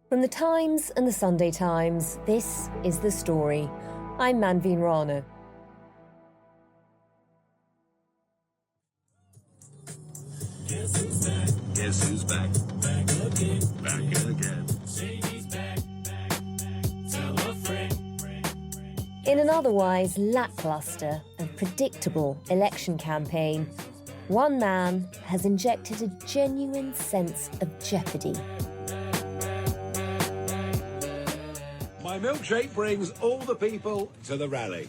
From the Times and the Sunday Times, this is The Story. I'm Manveen Rana. Guess who's back? Guess who's back? Back again. Back again. Shady's back. Tell a friend. In an otherwise lacklustre and predictable election campaign, one man has injected a genuine sense of jeopardy. My milkshake brings all the people to the rally.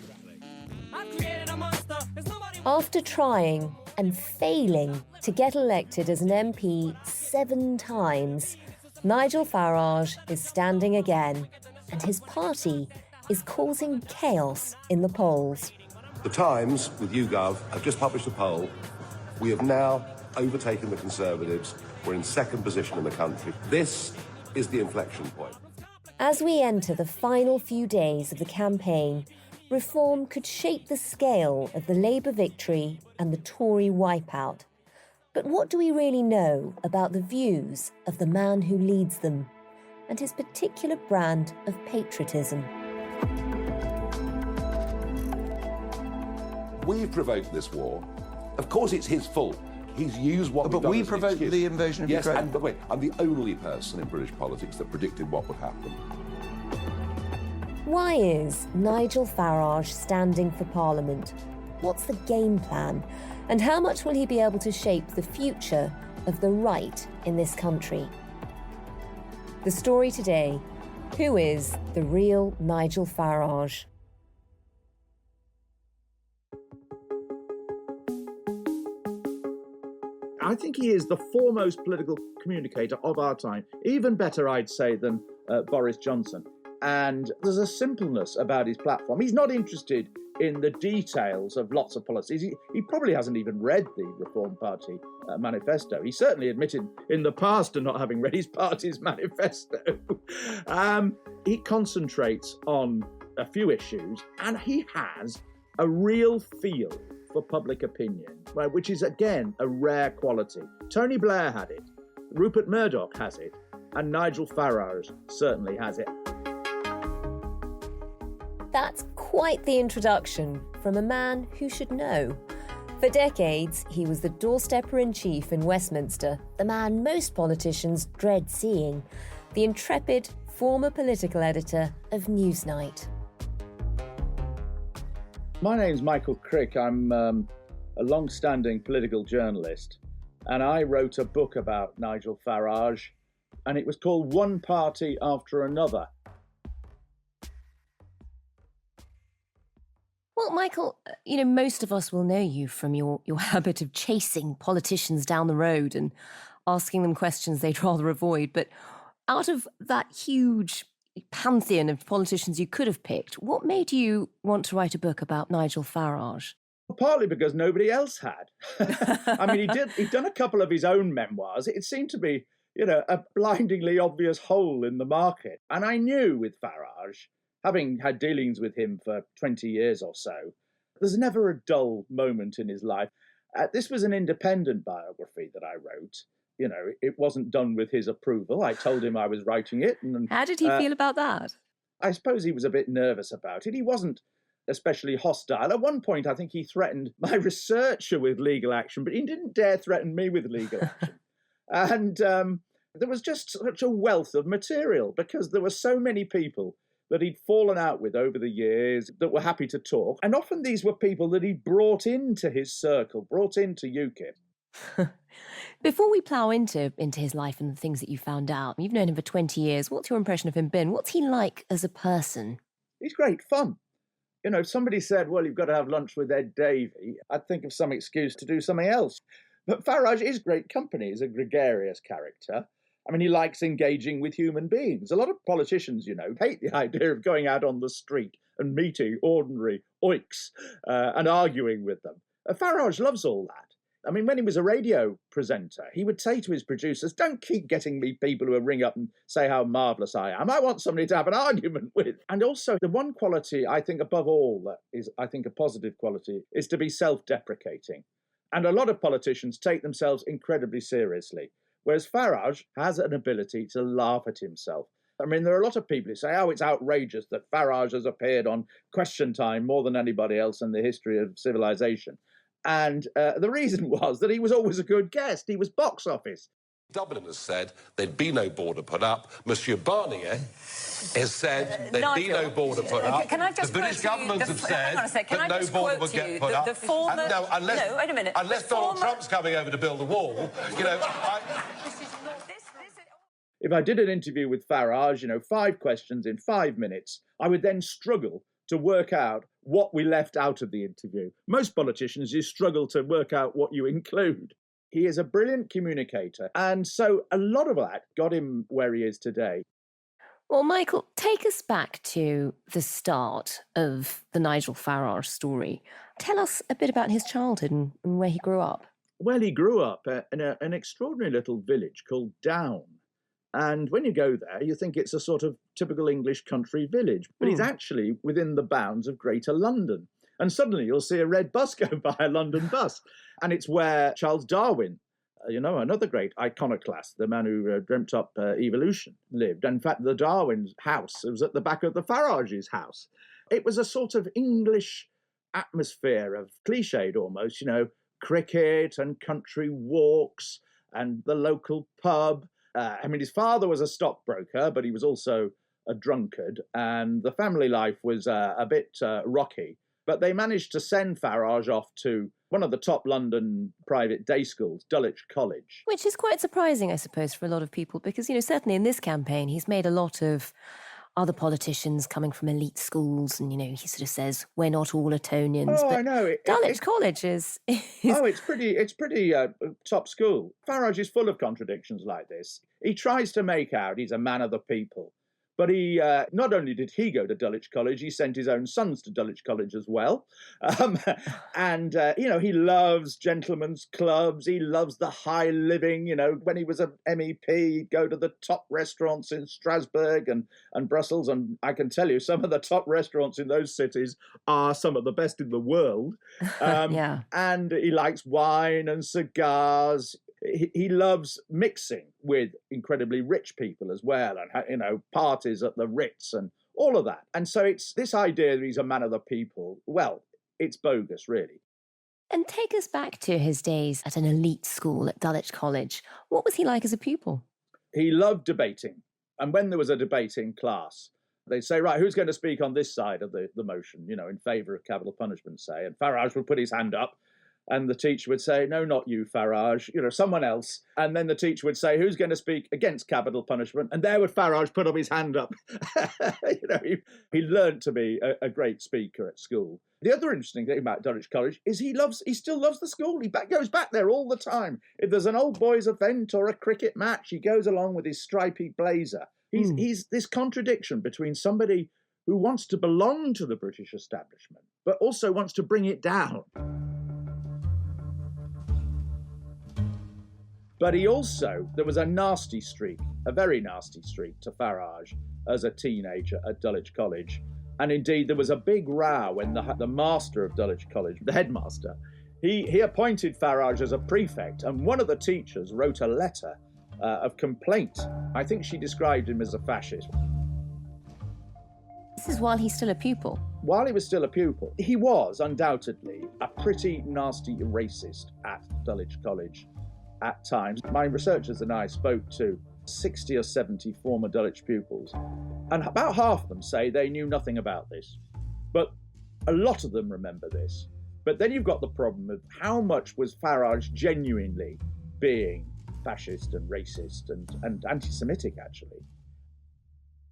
After trying and failing to get elected as an MP 7 times, Nigel Farage is standing again, and his party is causing chaos in the polls. The Times, with YouGov, have just published a poll. We have now overtaken the Conservatives. We're in second position in the country. This is the inflection point. As we enter the final few days of the campaign, reform could shape the scale of the Labour victory and the Tory wipeout. But what do we really know about the views of the man who leads them and his particular brand of patriotism? We've provoked this war. Of course, it's his fault. He's used what But we provoked the invasion of Ukraine. Yes, and wait, I'm the only person in British politics that predicted what would happen. Why is Nigel Farage standing for Parliament? What's the game plan? And how much will he be able to shape the future of the right in this country? The story today: who is the real Nigel Farage? I think he is the foremost political communicator of our time, even better, I'd say, than Boris Johnson. And there's a simpleness about his platform. He's not interested in the details of lots of policies. He probably hasn't even read the Reform Party manifesto. He certainly admitted in the past to not having read his party's manifesto. He concentrates on a few issues, and he has a real feel for public opinion, which is, again, a rare quality. Tony Blair had it, Rupert Murdoch has it, and Nigel Farage certainly has it. That's quite the introduction from a man who should know. For decades, he was the doorstepper-in-chief in Westminster, the man most politicians dread seeing, the intrepid former political editor of Newsnight. My name's Michael Crick. I'm a long-standing political journalist, and I wrote a book about Nigel Farage, and it was called One Party After Another. Well, Michael, most of us will know you from your habit of chasing politicians down the road and asking them questions they'd rather avoid. But out of that huge pantheon of politicians you could have picked, what made you want to write a book about Nigel Farage? Partly because nobody else had. I mean, he'd done a couple of his own memoirs. It seemed to be, a blindingly obvious hole in the market. And I knew with Farage, having had dealings with him for 20 years or so, there's never a dull moment in his life. This was an independent biography that I wrote. It wasn't done with his approval. I told him I was writing it. And, how did he feel about that? I suppose he was a bit nervous about it. He wasn't especially hostile. At one point, I think he threatened my researcher with legal action, but he didn't dare threaten me with legal action. And there was just such a wealth of material because there were so many people that he'd fallen out with over the years that were happy to talk. And often these were people that he'd brought into his circle, brought into UKIP. Before we plough into his life and the things that you found out, you've known him for 20 years. What's your impression of him been? What's he like as a person? He's great fun. If somebody said, well, you've got to have lunch with Ed Davey, I'd think of some excuse to do something else. But Farage is great company. He's a gregarious character. I mean, he likes engaging with human beings. A lot of politicians, hate the idea of going out on the street and meeting ordinary oiks and arguing with them. Farage loves all that. I mean, when he was a radio presenter, he would say to his producers, don't keep getting me people who ring up and say how marvellous I am. I want somebody to have an argument with. And also, the one quality, I think, above all, that is, I think, a positive quality, is to be self-deprecating. And a lot of politicians take themselves incredibly seriously, whereas Farage has an ability to laugh at himself. I mean, there are a lot of people who say, oh, it's outrageous that Farage has appeared on Question Time more than anybody else in the history of civilization. And the reason was that he was always a good guest. He was box office. Dublin has said there'd be no border put up. Monsieur Barnier has said there'd be no border put up. Can I just the British government have said that no border would get put up. No, wait a minute. Unless Donald Trump's coming over to build a wall, you know. If I did an interview with Farage, 5 questions in 5 minutes, I would then struggle to work out what we left out of the interview. Most politicians, you struggle to work out what you include. He is a brilliant communicator, and so a lot of that got him where he is today. Well, Michael, take us back to the start of the Nigel Farage story. Tell us a bit about his childhood and where he grew up. Well, he grew up in an extraordinary little village called Down. And when you go there, you think it's a sort of typical English country village, but he's actually within the bounds of Greater London. And suddenly you'll see a red bus go by, a London bus. And it's where Charles Darwin, another great iconoclast, the man who dreamt up evolution, lived. In fact, the Darwin's house was at the back of the Farage's house. It was a sort of English atmosphere of cliched almost, cricket and country walks and the local pub. His father was a stockbroker, but he was also a drunkard, and the family life was a bit rocky. But they managed to send Farage off to one of the top London private day schools, Dulwich College. Which is quite surprising, I suppose, for a lot of people, because, certainly in this campaign, he's made a lot of other politicians coming from elite schools, and, he sort of says, we're not all Etonians. Oh, but I know. Dulwich College is... it's pretty top school. Farage is full of contradictions like this. He tries to make out he's a man of the people. But he not only did he go to Dulwich College, he sent his own sons to Dulwich College as well. He loves gentlemen's clubs. He loves the high living. When he was an MEP, he'd go to the top restaurants in Strasbourg and Brussels. And I can tell you, some of the top restaurants in those cities are some of the best in the world. Yeah. And he likes wine and cigars. He loves mixing with incredibly rich people as well, and parties at the Ritz and all of that. And so it's this idea that he's a man of the people. Well, it's bogus, really. And take us back to his days at an elite school at Dulwich College. What was he like as a pupil? He loved debating. And when there was a debating class, they'd say, right, who's going to speak on this side of the motion, in favour of capital punishment, say. And Farage would put his hand up. And the teacher would say, no, not you, Farage, someone else. And then the teacher would say, who's going to speak against capital punishment? And there would Farage put up his hand up. He learned to be a great speaker at school. The other interesting thing about Dulwich College is he still loves the school. He goes back there all the time. If there's an old boys event or a cricket match, he goes along with his stripy blazer. He's this contradiction between somebody who wants to belong to the British establishment, but also wants to bring it down. But there was a nasty streak, a very nasty streak to Farage as a teenager at Dulwich College. And indeed, there was a big row when the master of Dulwich College, the headmaster, he appointed Farage as a prefect. And one of the teachers wrote a letter of complaint. I think she described him as a fascist. This is while he's still a pupil. While he was still a pupil, he was undoubtedly a pretty nasty racist at Dulwich College. At times, my researchers and I spoke to 60 or 70 former Dulwich pupils, and about half of them say they knew nothing about this. But a lot of them remember this. But then you've got the problem of how much was Farage genuinely being fascist and racist and anti-Semitic, actually?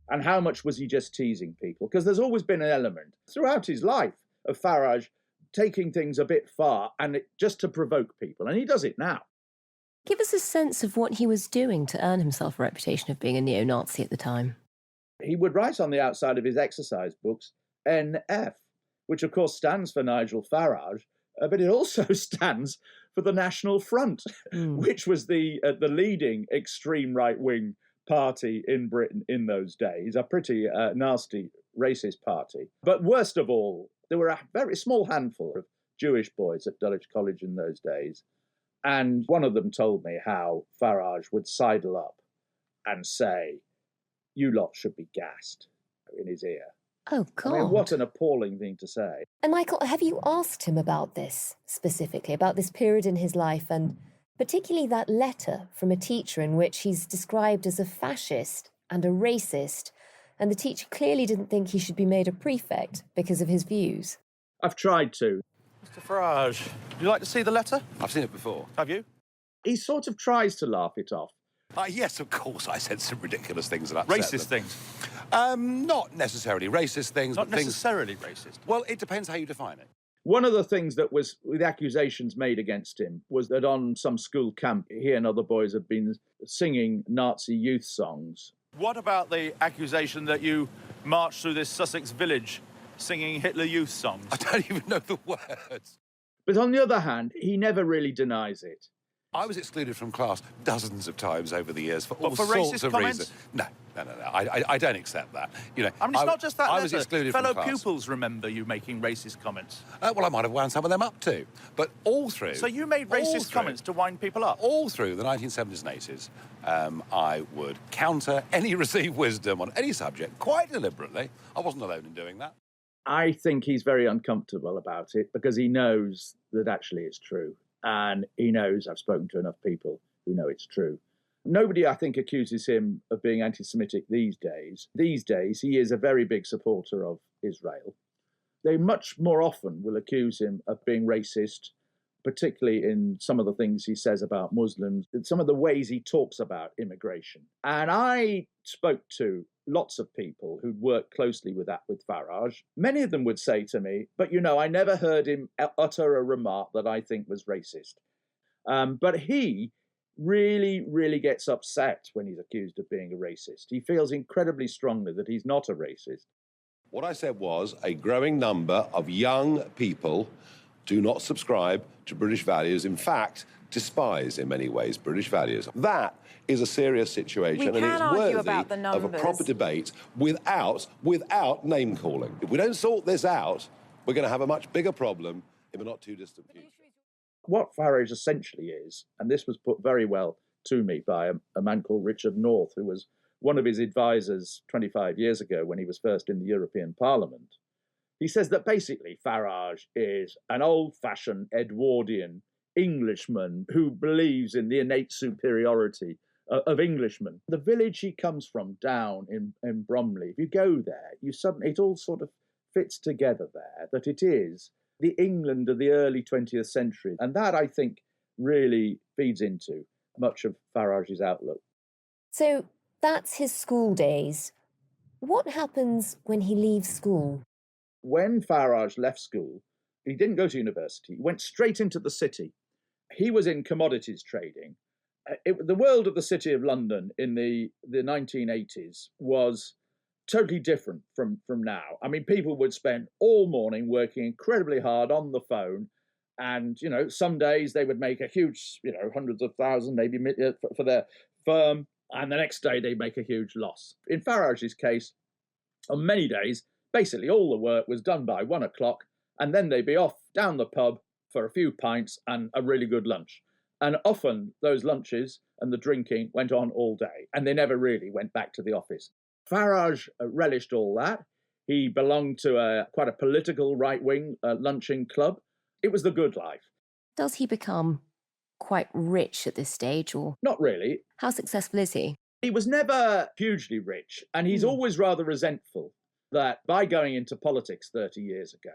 And how much was he just teasing people? Because there's always been an element throughout his life of Farage taking things a bit far and just to provoke people, and he does it now. Give us a sense of what he was doing to earn himself a reputation of being a neo-Nazi at the time. He would write on the outside of his exercise books, NF, which of course stands for Nigel Farage, but it also stands for the National Front, which was the leading extreme right-wing party in Britain in those days, a pretty nasty racist party. But worst of all, there were a very small handful of Jewish boys at Dulwich College in those days. And one of them told me how Farage would sidle up and say, you lot should be gassed, in his ear. Oh, God. I mean, what an appalling thing to say. And Michael, have you asked him about this specifically, about this period in his life, and particularly that letter from a teacher in which he's described as a fascist and a racist, and the teacher clearly didn't think he should be made a prefect because of his views? I've tried to. Mr. Farage, would you like to see the letter? I've seen it before. Have you? He sort of tries to laugh it off. Yes, of course, I said some ridiculous things that upset Racist them. things. Not necessarily racist things. Not but necessarily racist. Well, it depends how you define it. One of the things that was, with accusations made against him, was that on some school camp, he and other boys had been singing Nazi youth songs. What about the accusation that you marched through this Sussex village singing Hitler Youth songs? I don't even know the words. But on the other hand, he never really denies it. I was excluded from class dozens of times over the years for all for sorts racist of comments? reasons. No. I don't accept that. You know, I mean, it's not just that I letter. was excluded Fellow from class. pupils remember you making racist comments. Well, I might have wound some of them up too. But all through... So you made all racist through- comments to wind people up? All through the 1970s and 80s, I would counter any received wisdom on any subject quite deliberately. I wasn't alone in doing that. I think he's very uncomfortable about it because he knows that actually it's true. And he knows, I've spoken to enough people who know it's true. Nobody, I think, accuses him of being anti-Semitic these days. These days, he is a very big supporter of Israel. They much more often will accuse him of being racist, particularly in some of the things he says about Muslims, some of the ways he talks about immigration. And I spoke to lots of people who'd worked closely with Farage. Many of them would say to me, but I never heard him utter a remark that I think was racist. But he really, really gets upset when he's accused of being a racist. He feels incredibly strongly that he's not a racist. What I said was a growing number of young people do not subscribe to British values. In fact, despise in many ways British values. That is a serious situation, We and can it's argue worthy about the of a proper numbers. debate without name calling. If we don't sort this out, we're going to have a much bigger problem in the not too distant future. What Farage essentially is, and this was put very well to me by a man called Richard North, who was one of his advisors 25 years ago when he was first in the European Parliament. He says that basically Farage is an old-fashioned Edwardian Englishman who believes in the innate superiority of Englishmen. The village he comes from down in Bromley, if you go there, it all sort of fits together there, that it is the England of the early 20th century. And that, I think, really feeds into much of Farage's outlook. So that's his school days. What happens when he leaves school? When Farage left school, he didn't go to university. He went straight into the city. He was in commodities trading. The world of the City of London in the 1980s was totally different from now. I mean, people would spend all morning working incredibly hard on the phone. And, some days they would make a huge, hundreds of thousands, maybe for their firm. And the next day they'd make a huge loss. In Farage's case, on many days, basically all the work was done by 1 o'clock. And then they'd be off down the pub for a few pints and a really good lunch. And often those lunches and the drinking went on all day. And they never really went back to the office. Farage relished all that. He belonged to quite a political right-wing lunching club. It was the good life. Does he become quite rich at this stage, or Not really. how successful is he? He was never hugely rich, and he's always rather resentful that by going into politics 30 years ago,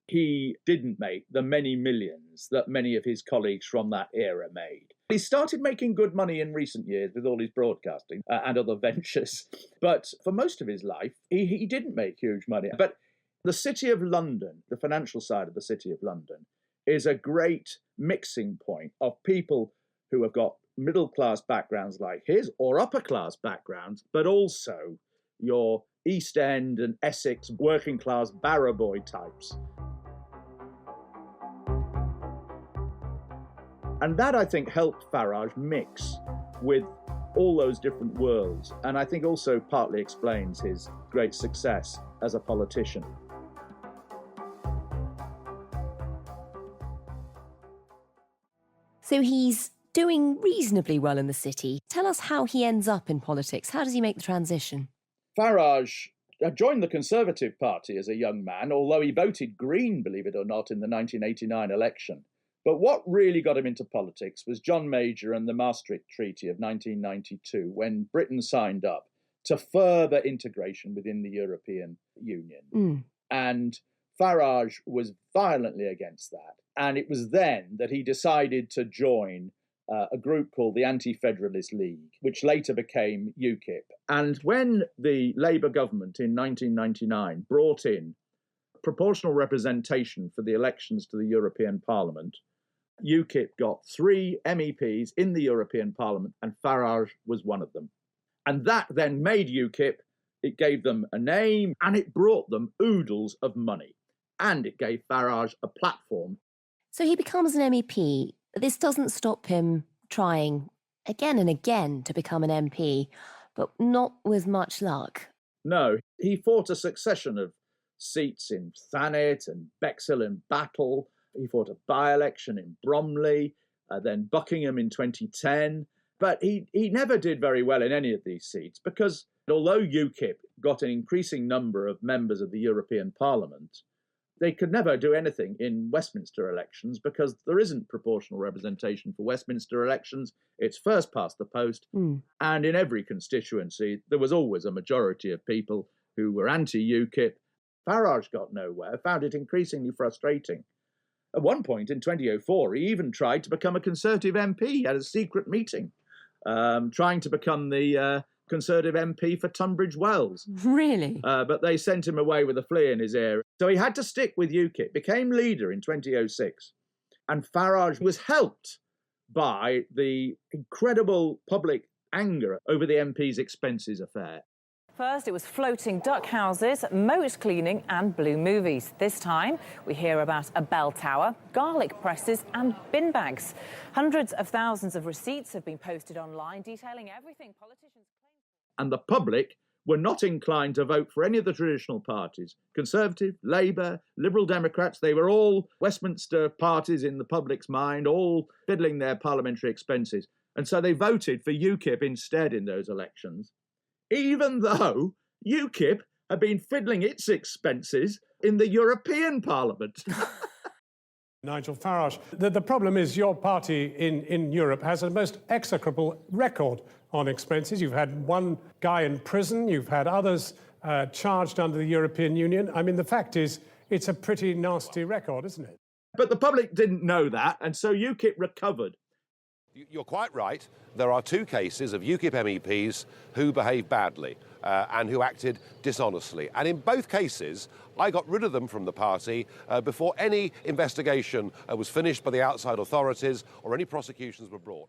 he didn't make the many millions that many of his colleagues from that era made. He started making good money in recent years with all his broadcasting and other ventures. But for most of his life, he didn't make huge money. But the City of London, the financial side of the City of London, is a great mixing point of people who have got middle-class backgrounds like his or upper-class backgrounds, but also your East End and Essex working-class barrow boy types. And that, I think, helped Farage mix with all those different worlds, and I think also partly explains his great success as a politician. So he's doing reasonably well in the city. Tell us how he ends up in politics. How does he make the transition? Farage joined the Conservative Party as a young man, although he voted Green, believe it or not, in the 1989 election. But what really got him into politics was John Major and the Maastricht Treaty of 1992, when Britain signed up to further integration within the European Union. And Farage was violently against that. And it was then that he decided to join a group called the Anti-Federalist League, which later became UKIP. And when the Labour government in 1999 brought in proportional representation for the elections to the European Parliament, UKIP got 3 MEPs in the European Parliament, and Farage was one of them. And that then made UKIP, it gave them a name, and it brought them oodles of money. And it gave Farage a platform. So he becomes an MEP. This doesn't stop him trying again and again to become an MP, but not with much luck. No, he fought a succession of seats in Thanet and Bexhill and Battle. He fought a by-election in Bromley, then Buckingham in 2010. But he never did very well in any of these seats because although UKIP got an increasing number of members of the European Parliament, they could never do anything in Westminster elections because there isn't proportional representation for Westminster elections. It's first past the post. And in every constituency, there was always a majority of people who were anti-UKIP. Farage got nowhere, found it increasingly frustrating. At one point in 2004, he even tried to become a Conservative MP at a secret meeting, trying to become the Conservative MP for Tunbridge Wells. Really? But they sent him away with a flea in his ear. So he had to stick with UKIP, became leader in 2006. And Farage was helped by the incredible public anger over the MP's expenses affair. First, it was floating duck houses, moat cleaning and blue movies. This time, we hear about a bell tower, garlic presses and bin bags. Hundreds of thousands of receipts have been posted online detailing everything politicians claim. And the public were not inclined to vote for any of the traditional parties. Conservative, Labour, Liberal Democrats, they were all Westminster parties in the public's mind, all fiddling their parliamentary expenses. And so they voted for UKIP instead in those elections, even though UKIP had been fiddling its expenses in the European Parliament. Nigel Farage, the problem is your party in Europe has a most execrable record on expenses. You've had one guy in prison, you've had others charged under the European Union. I mean, the fact is, it's a pretty nasty record, isn't it? But the public didn't know that, and so UKIP recovered. You're quite right. There are 2 cases of UKIP MEPs who behaved badly and who acted dishonestly. And in both cases, I got rid of them from the party before any investigation was finished by the outside authorities or any prosecutions were brought.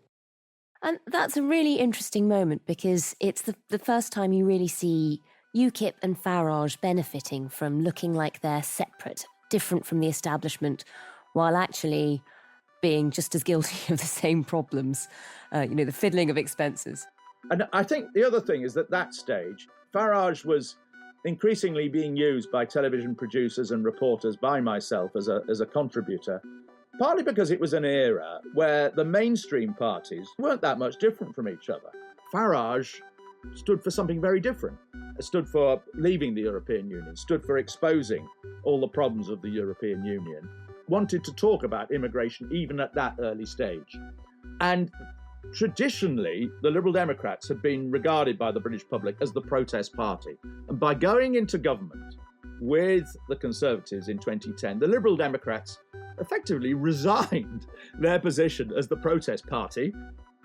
And that's a really interesting moment because it's the first time you really see UKIP and Farage benefiting from looking like they're separate, different from the establishment, while actually being just as guilty of the same problems, the fiddling of expenses. And I think the other thing is that stage, Farage was increasingly being used by television producers and reporters, by myself as a contributor, partly because it was an era where the mainstream parties weren't that much different from each other. Farage stood for something very different. It stood for leaving the European Union, stood for exposing all the problems of the European Union, wanted to talk about immigration even at that early stage. And traditionally, the Liberal Democrats had been regarded by the British public as the protest party. And by going into government with the Conservatives in 2010, the Liberal Democrats effectively resigned their position as the protest party,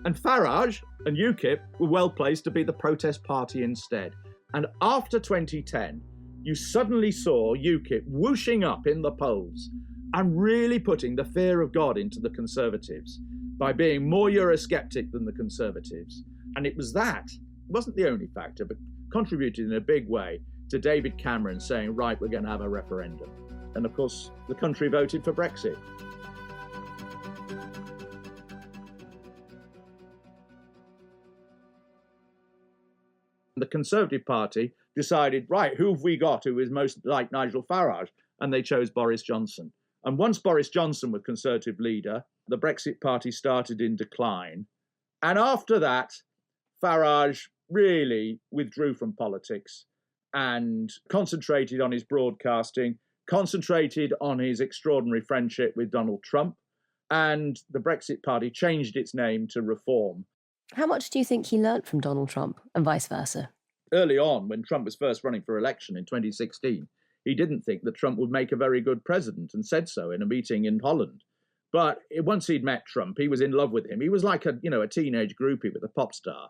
and Farage and UKIP were well placed to be the protest party instead. And after 2010, you suddenly saw UKIP whooshing up in the polls and really putting the fear of God into the Conservatives by being more Eurosceptic than the Conservatives. And it was that, it wasn't the only factor, but contributed in a big way to David Cameron saying, right, we're going to have a referendum. And of course, the country voted for Brexit. The Conservative Party decided, right, who have we got who is most like Nigel Farage? And they chose Boris Johnson. And once Boris Johnson was Conservative leader, the Brexit Party started in decline. And after that, Farage really withdrew from politics. and concentrated on his broadcasting, concentrated on his extraordinary friendship with Donald Trump, and the Brexit Party changed its name to Reform. How much do you think he learnt from Donald Trump and vice versa? Early on, when Trump was first running for election in 2016, he didn't think that Trump would make a very good president and said so in a meeting in Holland. But once he'd met Trump, he was in love with him. He was like a teenage groupie with a pop star.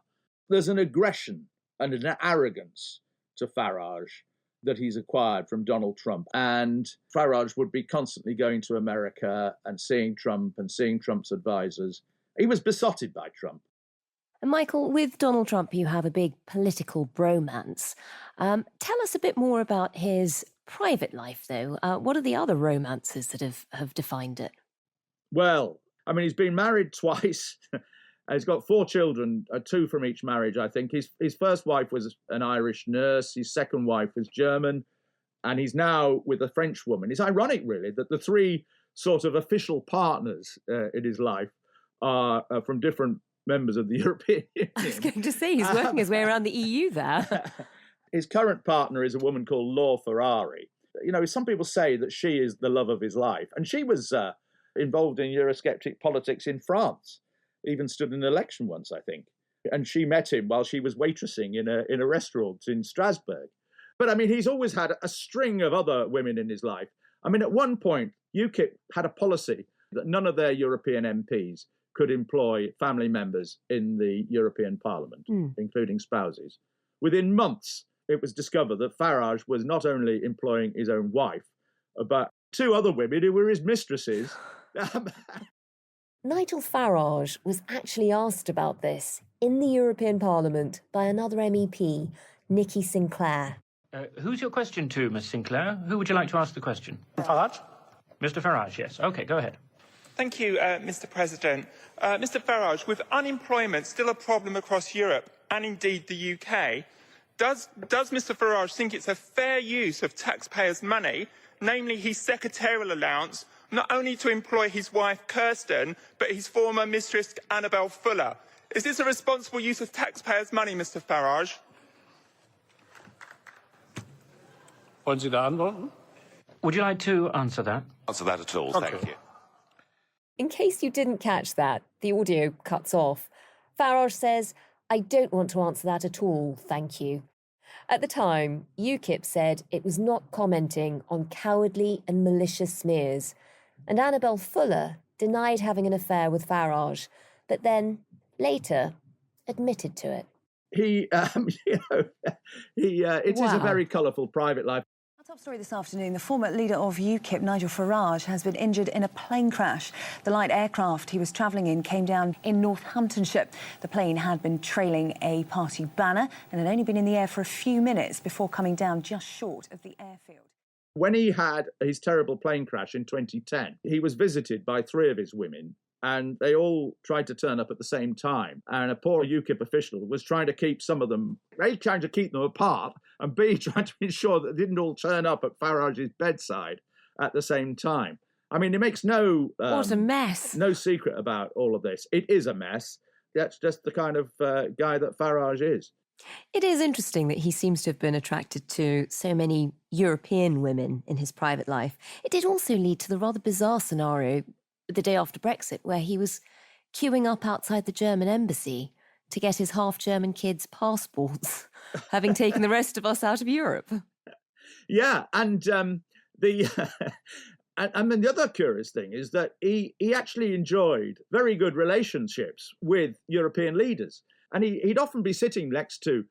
There's an aggression and an arrogance to Farage that he's acquired from Donald Trump. And Farage would be constantly going to America and seeing Trump and seeing Trump's advisors. He was besotted by Trump. And Michael, with Donald Trump, you have a big political bromance. Tell us a bit more about his private life, though. What are the other romances that have defined it? Well, I mean, he's been married twice. He's got 4 children, 2 from each marriage, I think. His first wife was an Irish nurse. His second wife was German. And he's now with a French woman. It's ironic, really, that the 3 sort of official partners in his life are from different members of the European Union. I was going to say, he's working his way around the EU there. His current partner is a woman called Laura Ferrari. Some people say that she is the love of his life. And she was involved in Eurosceptic politics in France, even stood in an election once, I think. And she met him while she was waitressing in a restaurant in Strasbourg. But, I mean, he's always had a string of other women in his life. I mean, at one point, UKIP had a policy that none of their European MPs could employ family members in the European Parliament, including spouses. Within months, it was discovered that Farage was not only employing his own wife, but 2 other women who were his mistresses. Nigel Farage was actually asked about this in the European Parliament by another MEP, Nikki Sinclair. Who's your question to, Miss Sinclair? Who would you like to ask the question? Farage? Mr. Farage, yes. OK, go ahead. Thank you, Mr. President. Mr. Farage, with unemployment still a problem across Europe and indeed the UK, does Mr. Farage think it's a fair use of taxpayers' money, namely his secretarial allowance, not only to employ his wife Kirsten, but his former mistress Annabel Fuller? Is this a responsible use of taxpayers' money, Mr. Farage? Wollen Sie da antworten? Would you like to answer that? Answer that at all, thank you. In case you didn't catch that, the audio cuts off. Farage says, "I don't want to answer that at all, thank you." At the time, UKIP said it was not commenting on cowardly and malicious smears, and Annabel Fuller denied having an affair with Farage, but then, later, admitted to it. It is a very colourful private life. Top story this afternoon, the former leader of UKIP, Nigel Farage, has been injured in a plane crash. The light aircraft he was travelling in came down in Northamptonshire. The plane had been trailing a party banner and had only been in the air for a few minutes before coming down just short of the airfield. When he had his terrible plane crash in 2010, he was visited by 3 of his women, and they all tried to turn up at the same time. And a poor UKIP official was trying to keep some of them, A, trying to keep them apart, and B, trying to ensure that they didn't all turn up at Farage's bedside at the same time. I mean, it makes no... what a mess. No secret about all of this. It is a mess. That's just the kind of guy that Farage is. It is interesting that he seems to have been attracted to so many European women in his private life. It did also lead to the rather bizarre scenario the day after Brexit, where he was queuing up outside the German embassy to get his half-German kids' passports, having taken the rest of us out of Europe. Yeah, and the other curious thing is that he actually enjoyed very good relationships with European leaders. And he'd often be sitting next to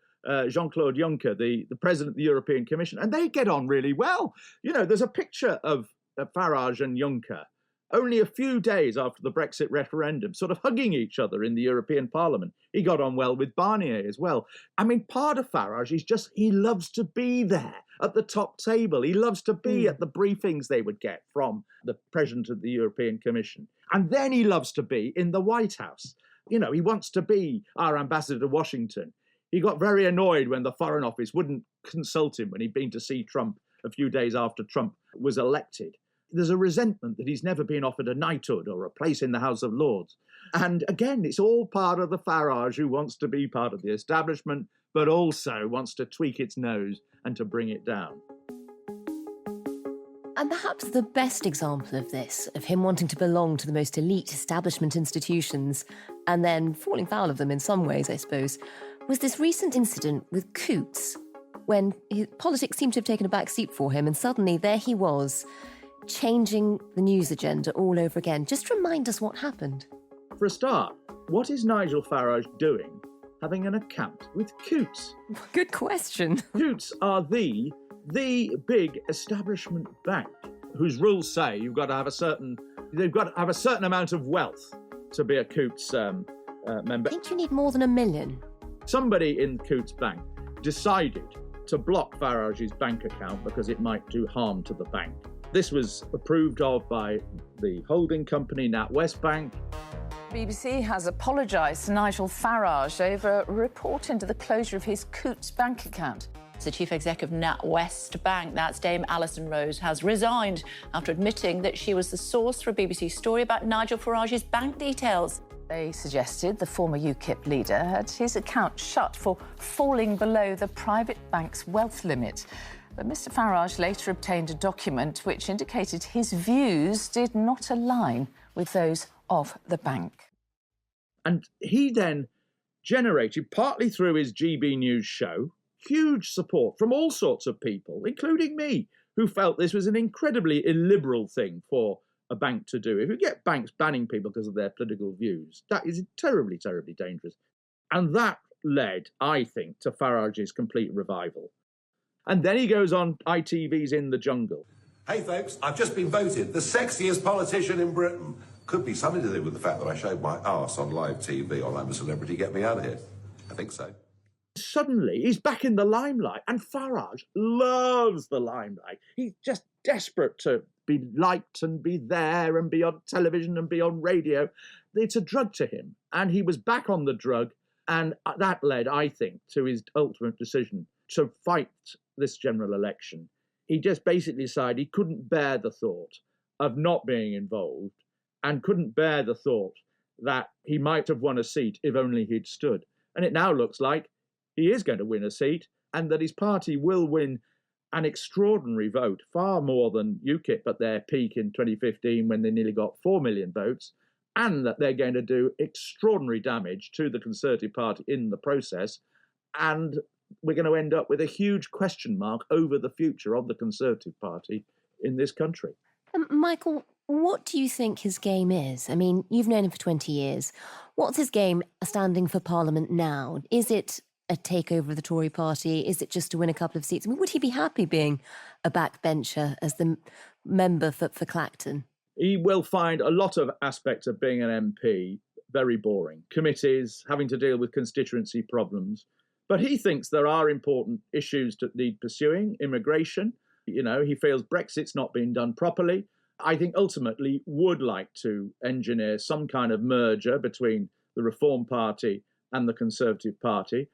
Jean-Claude Juncker, the president of the European Commission, and they get on really well. There's a picture of Farage and Juncker only a few days after the Brexit referendum, sort of hugging each other in the European Parliament. He got on well with Barnier as well. I mean, part of Farage is just, he loves to be there at the top table. He loves to be at the briefings they would get from the president of the European Commission. And then he loves to be in the White House. He wants to be our ambassador to Washington. He got very annoyed when the Foreign Office wouldn't consult him when he'd been to see Trump a few days after Trump was elected. There's a resentment that he's never been offered a knighthood or a place in the House of Lords. And again, it's all part of the Farage who wants to be part of the establishment, but also wants to tweak its nose and to bring it down. And perhaps the best example of this, of him wanting to belong to the most elite establishment institutions and then falling foul of them in some ways, I suppose, was this recent incident with Coutts, when politics seemed to have taken a back seat for him, and suddenly there he was, changing the news agenda all over again. Just remind us what happened. For a start, what is Nigel Farage doing having an account with Coutts? Good question. Coutts are the big establishment bank whose rules say they've got to have a certain amount of wealth to be a Coutts member. I think you need more than $1 million. Somebody in Coutts Bank decided to block Farage's bank account because it might do harm to the bank. This was approved of by the holding company NatWest Bank. BBC has apologised to Nigel Farage over a report into the closure of his Coutts bank account. The chief exec of NatWest Bank, that's Dame Alison Rose, has resigned after admitting that she was the source for a BBC story about Nigel Farage's bank details. They suggested the former UKIP leader had his account shut for falling below the private bank's wealth limit. But Mr Farage later obtained a document which indicated his views did not align with those of the bank. And he then generated, partly through his GB News show, huge support from all sorts of people, including me, who felt this was an incredibly illiberal thing for a bank to do. If you get banks banning people because of their political views, that is terribly, terribly dangerous. And that led, I think, to Farage's complete revival. And then he goes on ITV's In the Jungle. Hey folks, I've just been voted the sexiest politician in Britain. Could be something to do with the fact that I showed my arse on live TV or I'm a celebrity, get me out of here. I think so. Suddenly, he's back in the limelight, and Farage loves the limelight. He's just desperate to be liked and be there and be on television and be on radio. It's a drug to him, and he was back on the drug, and that led, I think, to his ultimate decision to fight this general election. He just basically decided he couldn't bear the thought of not being involved and couldn't bear the thought that he might have won a seat if only he'd stood. And it now looks like he is going to win a seat and that his party will win an extraordinary vote, far more than UKIP at their peak in 2015 when they nearly got 4 million votes, and that they're going to do extraordinary damage to the Conservative Party in the process. And we're going to end up with a huge question mark over the future of the Conservative Party in this country. Michael, what do you think his game is? I mean, you've known him for 20 years. What's his game standing for Parliament now? Is it a takeover of the Tory party? Is it just to win a couple of seats? I mean, would he be happy being a backbencher as the member for Clacton? He will find a lot of aspects of being an MP very boring. Committees, having to deal with constituency problems. But he thinks there are important issues that need pursuing. Immigration, he feels Brexit's not being done properly. I think ultimately would like to engineer some kind of merger between the Reform Party and the Conservative Party.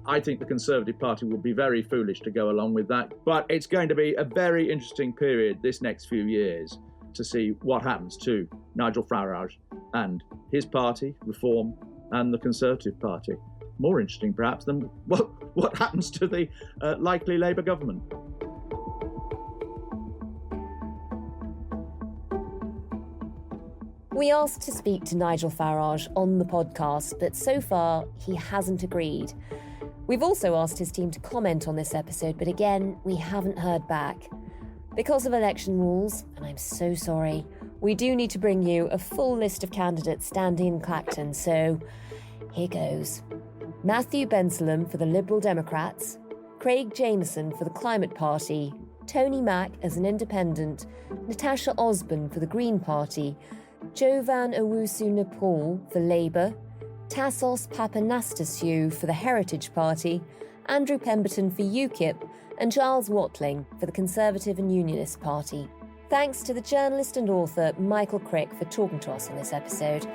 I think the Conservative Party will be very foolish to go along with that. But it's going to be a very interesting period this next few years to see what happens to Nigel Farage and his party, Reform, and the Conservative Party. More interesting, perhaps, than what happens to the likely Labour government. We asked to speak to Nigel Farage on the podcast, but so far he hasn't agreed. We've also asked his team to comment on this episode, but again, we haven't heard back. Because of election rules, and I'm so sorry, we do need to bring you a full list of candidates standing in Clacton, so here goes. Matthew Bensalem for the Liberal Democrats, Craig Jameson for the Climate Party, Tony Mack as an independent, Natasha Osborne for the Green Party, Jovan Owusu-Nepal for Labour, Tassos Papanastasiou for the Heritage Party, Andrew Pemberton for UKIP, and Giles Watling for the Conservative and Unionist Party. Thanks to the journalist and author Michael Crick for talking to us on this episode.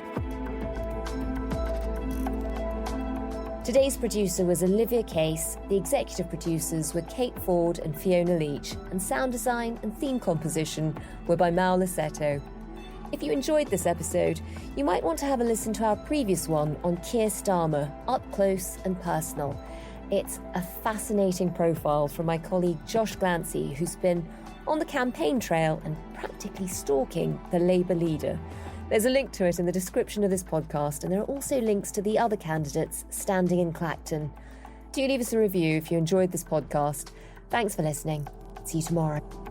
Today's producer was Olivia Case, the executive producers were Kate Ford and Fiona Leach, and sound design and theme composition were by Mal Lassetto. If you enjoyed this episode, you might want to have a listen to our previous one on Keir Starmer, Up Close and Personal. It's a fascinating profile from my colleague Josh Glancy, who's been on the campaign trail and practically stalking the Labour leader. There's a link to it in the description of this podcast, and there are also links to the other candidates standing in Clacton. Do leave us a review if you enjoyed this podcast. Thanks for listening. See you tomorrow.